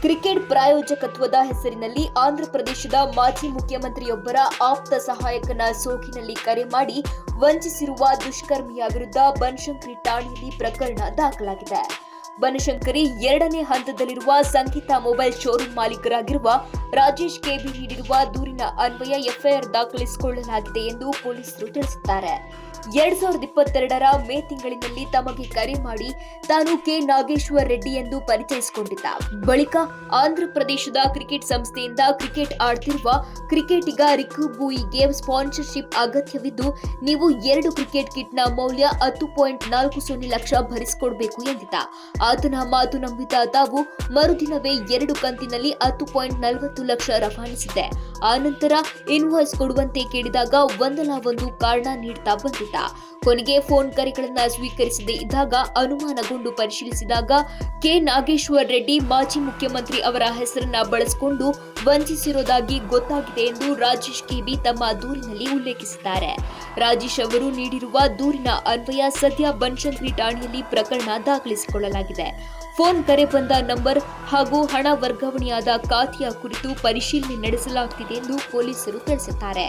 Cricket ಪ್ರಾಯೋಜಕತ್ವದ ಹೆಸರಿನಲ್ಲಿ ಆಂಧ್ರಪ್ರದೇಶದ ಮಾಜಿ ಮುಖ್ಯಮಂತ್ರಿಯೊಬ್ಬರ ಆಪ್ತ ಸಹಾಯಕನ ಸೋಗಿನಲ್ಲಿ ಕರೆ ಮಾಡಿ ವಂಚಿಸಿರುವ ದುಷ್ಕರ್ಮಿಯ ವಿರುದ್ಧ ಬನಶಂಕರಿ ಠಾಣೆಯಲ್ಲಿ ಪ್ರಕರಣ ದಾಖಲಾಗಿದೆ. ಬನಶಂಕರಿ 2ನೇ ಹಂತದಲ್ಲಿರುವ ಸಂಗೀತ ಮೊಬೈಲ್ ಶೋರೂಮ್ ಮಾಲೀಕರಾಗಿರುವ ರಾಜೇಶ್ ಕೆಬಿ ನೀಡಿರುವ ದೂರಿನ ಅನ್ವಯ ಎಫ್ಐಆರ್ ದಾಖಲಿಸಿಕೊಳ್ಳಲಾಗಿದೆ ಎಂದು ಪೊಲೀಸರು ತಿಳಿಸಿದ್ದಾರೆ. 2022ರ ಮೇ ತಿಂಗಳಿನಲ್ಲಿ ತಮಗೆ ಕರೆ ಮಾಡಿ ತಾನು ಕೆ ನಾಗೇಶ್ವರ್ ರೆಡ್ಡಿ ಎಂದು ಪರಿಚಯಿಸಿಕೊಂಡಿದ್ದ. ಬಳಿಕ ಆಂಧ್ರಪ್ರದೇಶದ ಕ್ರಿಕೆಟ್ ಸಂಸ್ಥೆಯಿಂದ ಕ್ರಿಕೆಟ್ ಆಡ್ತಿರುವ ಕ್ರಿಕೆಟಿಗ ರಿಕು ಬೂಯಿಗೆ ಸ್ಪಾನ್ಸರ್ಶಿಪ್ ಅಗತ್ಯವಿದ್ದು, ನೀವು 2 ಕ್ರಿಕೆಟ್ ಕಿಟ್ನ ಮೌಲ್ಯ 10.40 ಲಕ್ಷ ಭರಿಸಿಕೊಡಬೇಕು ಎಂದಿದ್ದ. ಆತನ ಮಾತು ನಂಬಿದ ತಾವು ಮರುದಿನವೇ 2 ಕಂತಿನಲ್ಲಿ 10.40 ಲಕ್ಷ ರವಾನಿಸಿದೆ. ಆನಂತರ ಇನ್ವಾಯ್ಸ್ ಕೊಡುವಂತೆ ಕೇಳಿದಾಗ ಒಂದಲ್ಲ ಒಂದು ಕಾರಣ ನೀಡುತ್ತಾ ಬಂದಿದ್ದ. ಕೊನೆಗೆ ಫೋನ್ ಕರೆಗಳನ್ನು ಸ್ವೀಕರಿಸದೇ ಇದ್ದಾಗ ಅನುಮಾನಗೊಂಡು ಪರಿಶೀಲಿಸಿದಾಗ ಕೆ ನಾಗೇಶ್ವರ್ ರೆಡ್ಡಿ ಮಾಜಿ ಮುಖ್ಯಮಂತ್ರಿ ಅವರ ಹೆಸರನ್ನ ಬಳಸಿಕೊಂಡು ವಂಚಿಸಿರುವುದಾಗಿ ಗೊತ್ತಾಗಿದೆ ಎಂದು ರಾಜೇಶ್ ಕೆಬಿ ತಮ್ಮ ದೂರಿನಲ್ಲಿ ಉಲ್ಲೇಖಿಸಿದ್ದಾರೆ. ರಾಜೇಶ್ ಅವರು ನೀಡಿರುವ ದೂರಿನ ಅನ್ವಯ ಸದ್ಯ ಬನಶಂಕರಿ ಠಾಣೆಯಲ್ಲಿ ಪ್ರಕರಣ ದಾಖಲಿಸಿಕೊಳ್ಳಲಾಗಿದೆ. ಫೋನ್ ಕರೆ ಬಂದ ನಂಬರ್ ಹಾಗೂ ಹಣ ವರ್ಗಾವಣೆಯಾದ ಖಾತೆಯ ಕುರಿತು ಪರಿಶೀಲನೆ ನಡೆಸಲಾಗುತ್ತಿದೆ ಎಂದು ಪೊಲೀಸರು ತಿಳಿಸಿದ್ದಾರೆ.